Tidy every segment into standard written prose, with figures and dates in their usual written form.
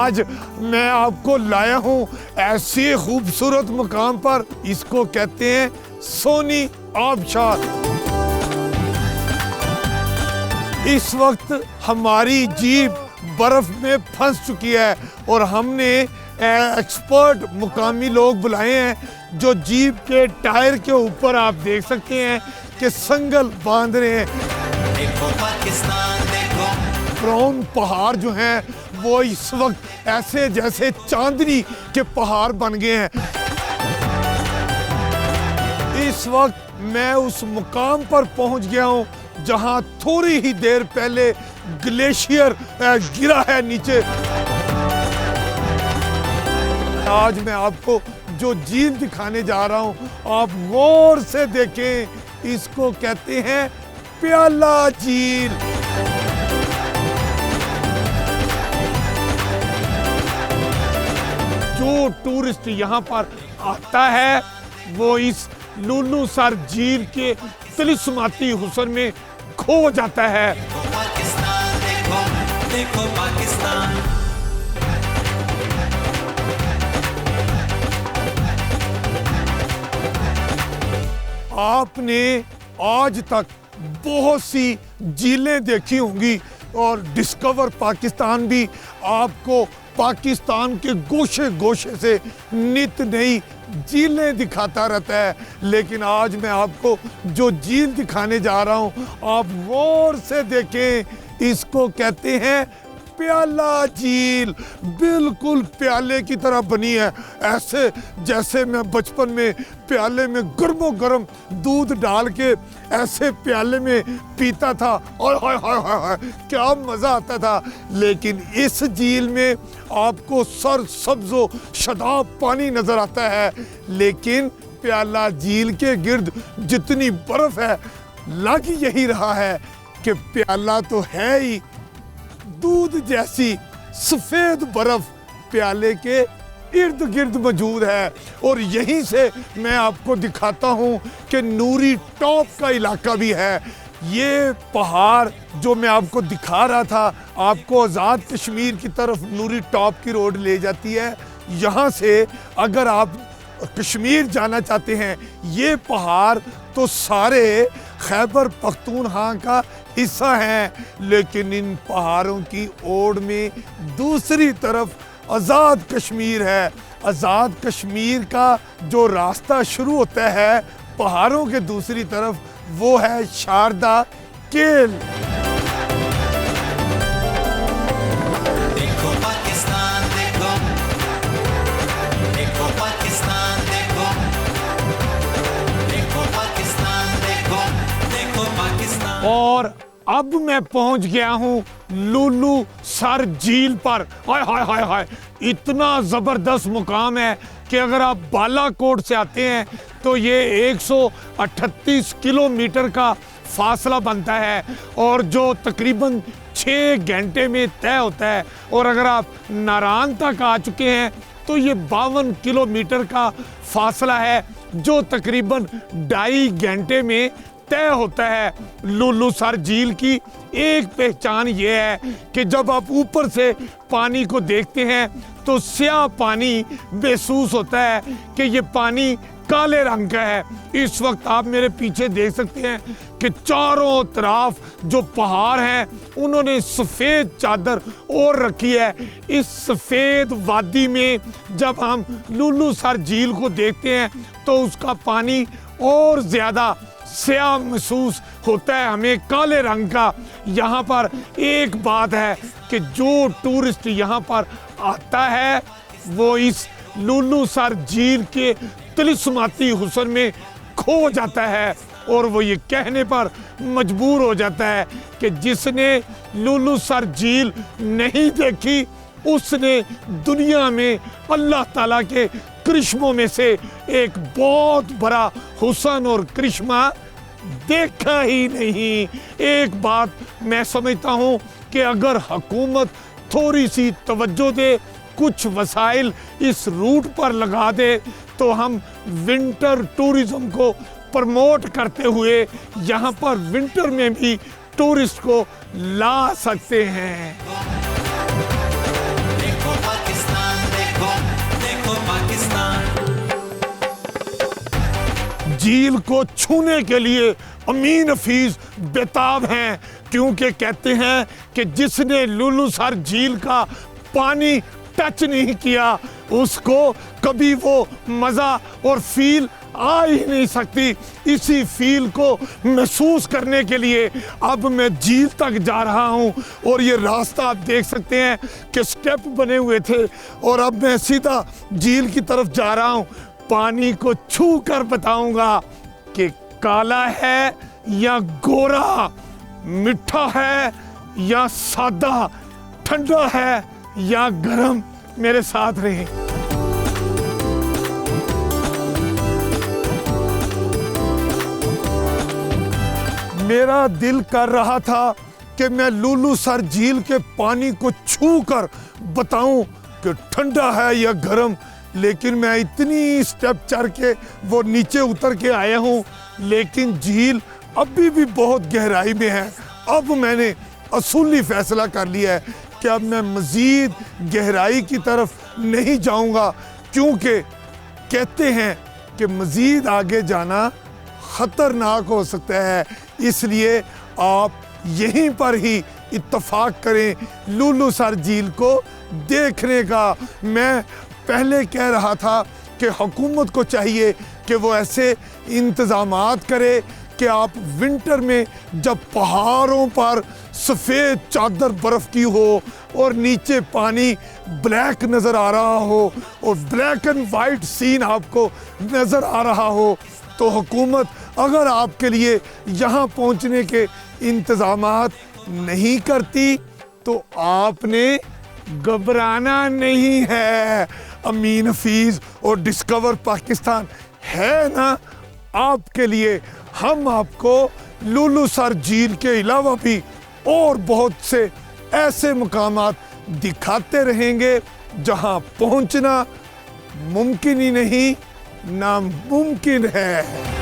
आज मैं आपको लाया हूँ ऐसे खूबसूरत मुकाम पर, इसको कहते हैं सोनी आबशार। इस वक्त हमारी जीप बर्फ में फंस चुकी है और हमने एक्सपर्ट मुकामी लोग बुलाए हैं जो जीप के टायर के ऊपर आप देख सकते हैं कि संगल बांध रहे हैं। देखो पाकिस्तान, देखो ब्राउन पहाड़ जो हैं वो इस वक्त ऐसे जैसे चांदनी के पहाड़ बन गए हैं। इस वक्त मैं उस मुकाम पर पहुंच गया हूं जहां थोड़ी ही देर पहले ग्लेशियर गिरा है नीचे। आज मैं आपको जो झील दिखाने जा रहा हूं आप गौर से देखें, इसको कहते हैं प्याला झील। जो टूरिस्ट यहाँ पर आता है वो इस लुल्लू सर झील के तिलिस्माती हुस्न में खो जाता है। पाकिस्तान, देखो पाकिस्तान। आपने आज तक बहुत सी झीलें देखी होंगी और डिस्कवर पाकिस्तान भी आपको पाकिस्तान के गोशे गोशे से नित नई झीलें दिखाता रहता है, लेकिन आज मैं आपको जो झील दिखाने जा रहा हूं आप गौर से देखें, इसको कहते हैं प्याला झील। बिल्कुल प्याले की तरह बनी है, ऐसे जैसे मैं बचपन में प्याले में गर्मो गर्म दूध डाल के ऐसे प्याले में पीता था और हाय हाय हाय हाय क्या मजा आता था। लेकिन इस झील में आपको सर सब्जो शदाब पानी नजर आता है, लेकिन प्याला झील के गिर्द जितनी बर्फ है लग यही रहा है कि प्याला तो है ही दूध जैसी सफेद बर्फ प्याले के इर्द गिर्द मौजूद है। और यहीं से मैं आपको दिखाता हूं कि नूरी टॉप का इलाका भी है। ये पहाड़ जो मैं आपको दिखा रहा था आपको आज़ाद कश्मीर की तरफ नूरी टॉप की रोड ले जाती है। यहाँ से अगर आप कश्मीर जाना चाहते हैं, ये पहाड़ तो सारे खैबर पख्तूनख्वा का हिस्सा है, लेकिन इन पहाड़ों की ओर में दूसरी तरफ आज़ाद कश्मीर है। आज़ाद कश्मीर का जो रास्ता शुरू होता है पहाड़ों के दूसरी तरफ, वो है शारदा केल। देखो पाकिस्तान, देखो पाकिस्तान, देखो पाकिस्तान, देखो पाकिस्तान। और अब मैं पहुंच गया हूं लुल्लू सर झील पर। हाय हाय हाय हाय इतना जबरदस्त मुकाम है कि अगर आप बालाकोट से आते हैं तो ये 138 किलोमीटर का फासला बनता है और जो तकरीबन 6 घंटे में तय होता है। और अगर आप नारायण तक आ चुके हैं तो ये 52 किलोमीटर का फासला है जो तकरीबन 2.5 घंटे में तय होता है। लुल्लू सर झील की एक पहचान ये है कि जब आप ऊपर से पानी को देखते हैं तो स्याह पानी महसूस होता है कि ये पानी काले रंग का है। इस वक्त आप मेरे पीछे देख सकते हैं कि चारों तरफ जो पहाड़ हैं उन्होंने सफ़ेद चादर ओढ़ रखी है। इस सफ़ेद वादी में जब हम लुल्लू सर झील को देखते हैं तो उसका पानी और ज़्यादा स्याह महसूस होता है, हमें काले रंग का। यहाँ पर एक बात है कि जो टूरिस्ट यहाँ पर आता है वो इस लुल्लू सर झील के तिलिस्माती हुस्न में खो जाता है और वो ये कहने पर मजबूर हो जाता है कि जिसने लुल्लू सर झील नहीं देखी उसने दुनिया में अल्लाह ताला के करिश्मों में से एक बहुत बड़ा हुस्न और करिश्मा देखा ही नहीं। एक बात मैं समझता हूँ कि अगर हुकूमत थोड़ी सी तवज्जो दे, कुछ वसाइल इस रूट पर लगा दे तो हम विंटर टूरिज्म को प्रमोट करते हुए यहाँ पर विंटर में भी टूरिस्ट को ला सकते हैं। झील को छूने के लिए अमीन हफीज बेताब हैं, क्योंकि कहते हैं कि जिसने लुलुसर झील का पानी टच नहीं किया उसको कभी वो मज़ा और फील आ ही नहीं सकती। इसी फील को महसूस करने के लिए अब मैं झील तक जा रहा हूँ और ये रास्ता आप देख सकते हैं कि स्टेप बने हुए थे और अब मैं सीधा झील की तरफ जा रहा हूँ। पानी को छू कर बताऊंगा कि काला है या गोरा, मीठा है या सादा, ठंडा है या गर्म। मेरे साथ रहे। मेरा दिल कर रहा था कि मैं लुलुसर झील के पानी को छू कर बताऊं कि ठंडा है या गर्म, लेकिन मैं इतनी स्टेप चढ़ के वो नीचे उतर के आया हूं, लेकिन झील अभी भी बहुत गहराई में है। अब मैंने असूली फैसला कर लिया है कि अब मैं मज़ीद गहराई की तरफ नहीं जाऊंगा, क्योंकि कहते हैं कि मज़ीद आगे जाना ख़तरनाक हो सकता है। इसलिए आप यहीं पर ही इत्तफाक करें लुलुसर झील को देखने का। मैं पहले कह रहा था कि हुकूमत को चाहिए कि वो ऐसे इंतज़ामात करे कि आप विंटर में जब पहाड़ों पर सफ़ेद चादर बर्फ़ की हो और नीचे पानी ब्लैक नज़र आ रहा हो और ब्लैक एंड वाइट सीन आपको नज़र आ रहा हो, तो हुकूमत अगर आपके लिए यहाँ पहुँचने के इंतज़ामात नहीं करती तो आपने घबराना नहीं है। अमीन हफीज़ और डिस्कवर पाकिस्तान है ना आपके लिए। हम आपको लुलुसर झील के अलावा भी और बहुत से ऐसे मकामात दिखाते रहेंगे जहां पहुंचना मुमकिन ही नहीं नामुमकिन है।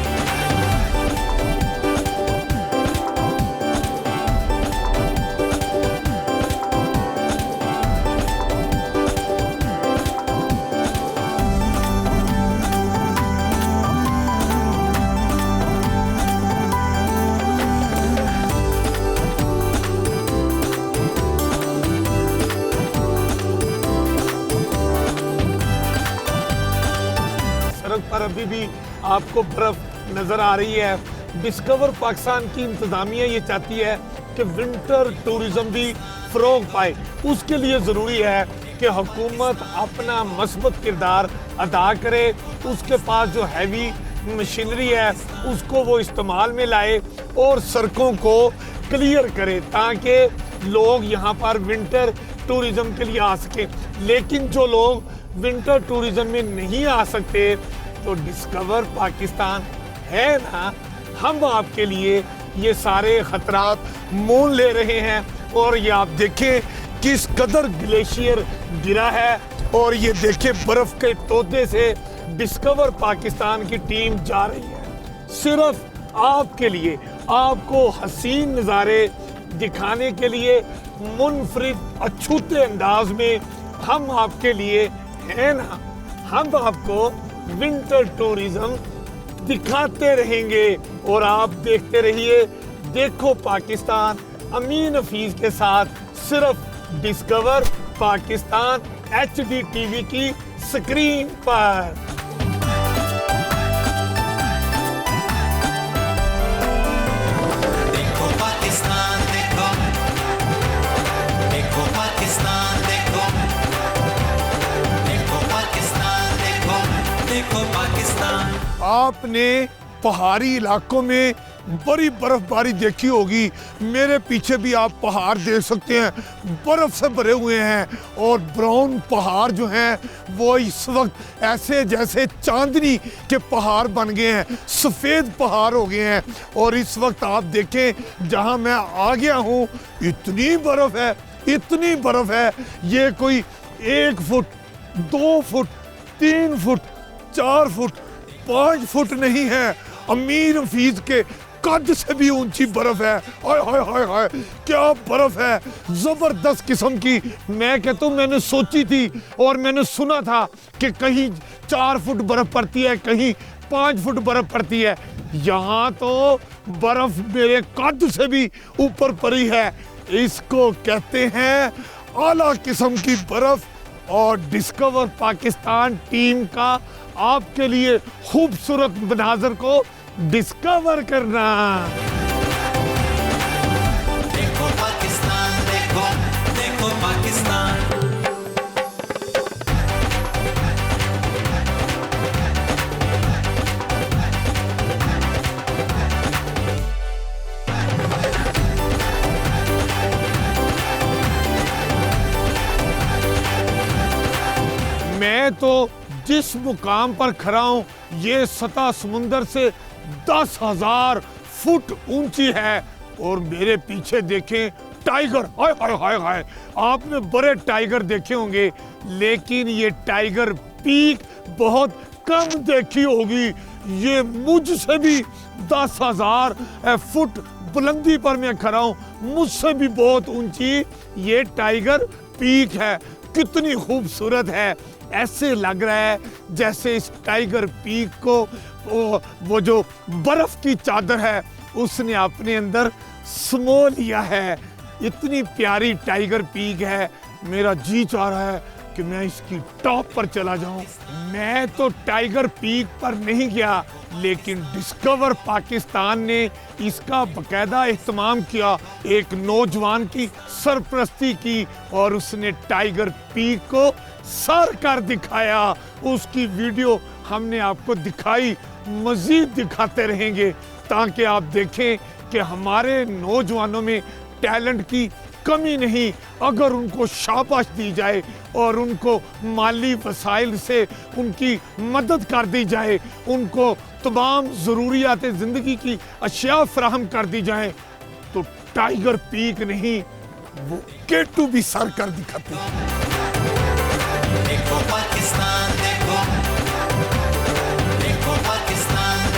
पर अभी भी आपको बर्फ नजर आ रही है। डिस्कवर पाकिस्तान की इंतजामिया ये चाहती है कि विंटर टूरिज्म भी फरोग पाए। उसके लिए ज़रूरी है कि हुकूमत अपना मस्बत किरदार अदा करे, उसके पास जो हैवी मशीनरी है उसको वो इस्तेमाल में लाए और सड़कों को क्लियर करे ताकि लोग यहाँ पर विंटर टूरिज्म के लिए आ सके। लेकिन जो लोग विंटर टूरिज्म में नहीं आ सकते तो डिस्कवर पाकिस्तान है ना, हम आपके लिए ये सारे खतरात मोल ले रहे हैं। और ये आप देखें किस कदर ग्लेशियर गिरा है और ये देखें बर्फ के तोते से डिस्कवर पाकिस्तान की टीम जा रही है सिर्फ आपके लिए, आपको हसीन नज़ारे दिखाने के लिए। मुनफरिद अछूते अंदाज में हम आपके लिए है ना, हम आपको विंटर टूरिज्म दिखाते रहेंगे और आप देखते रहिए देखो पाकिस्तान अमीन हफीज के साथ सिर्फ डिस्कवर पाकिस्तान HD TV की स्क्रीन पर। देखो पाकिस्तान देखो, देखो पाकिस्तान देखो, देखो पाकिस्तान देखो, देखो पाकिस्तान। आपने पहाड़ी इलाकों में बड़ी बर्फबारी देखी होगी। मेरे पीछे भी आप पहाड़ देख सकते हैं, बर्फ से भरे हुए हैं और ब्राउन पहाड़ जो हैं वो इस वक्त ऐसे जैसे चांदनी के पहाड़ बन गए हैं, सफ़ेद पहाड़ हो गए हैं। और इस वक्त आप देखें जहां मैं आ गया हूं इतनी बर्फ है, इतनी बर्फ है, ये कोई 1 foot 2 foot 3 foot 4 foot 5 foot नहीं है, अमीर हफीज के कद से भी ऊंची बर्फ है। हाय हाय हाय हाय क्या बर्फ है, जबरदस्त किस्म की। मैं कहता हूँ मैंने सोची थी और मैंने सुना था कि कहीं 4 फुट बर्फ पड़ती है, कहीं 5 फुट बर्फ पड़ती है, यहाँ तो बर्फ मेरे कद से भी ऊपर पड़ी है। इसको कहते हैं आला किस्म की बर्फ। और डिस्कवर पाकिस्तान टीम का आपके लिए खूबसूरत मनाजर को डिस्कवर करना। देखो पाकिस्तान, देखो देखो पाकिस्तान। मैं तो जिस मुकाम पर खड़ा हूं, ये सतह समुंदर से 10,000 फुट ऊंची है। और मेरे पीछे देखें टाइगर, हाय हाय हाय हाय। आपने बड़े टाइगर देखे होंगे, लेकिन ये टाइगर पीक बहुत कम देखी होगी। ये मुझसे भी 10,000 फुट बुलंदी पर मैं खड़ा हूं, मुझसे भी बहुत ऊंची ये टाइगर पीक है। कितनी खूबसूरत है। ऐसे लग रहा है जैसे इस टाइगर पीक को वो जो बर्फ की चादर है उसने अपने अंदर समो लिया है। इतनी प्यारी टाइगर पीक है, मेरा जी चाह रहा है कि मैं इसकी टॉप पर चला जाऊं। मैं तो टाइगर पीक पर नहीं गया, लेकिन डिस्कवर पाकिस्तान ने इसका बकायदा इत्मीनान किया। एक नौजवान की सरपरस्ती की और उसने टाइगर पीक को सर कर दिखाया। उसकी वीडियो हमने आपको दिखाई, मजीद दिखाते रहेंगे ताकि आप देखें कि हमारे नौजवानों में टैलेंट की कमी नहीं। अगर उनको शाबाश दी जाए और उनको माली वसाइल से उनकी मदद कर दी जाए, उनको तमाम ज़रूरियात ज़िंदगी की अशिया फराहम कर दी जाए, तो टाइगर पीक नहीं, वो K2 भी सर कर दिखाते हैं। देखो पाकिस्तान।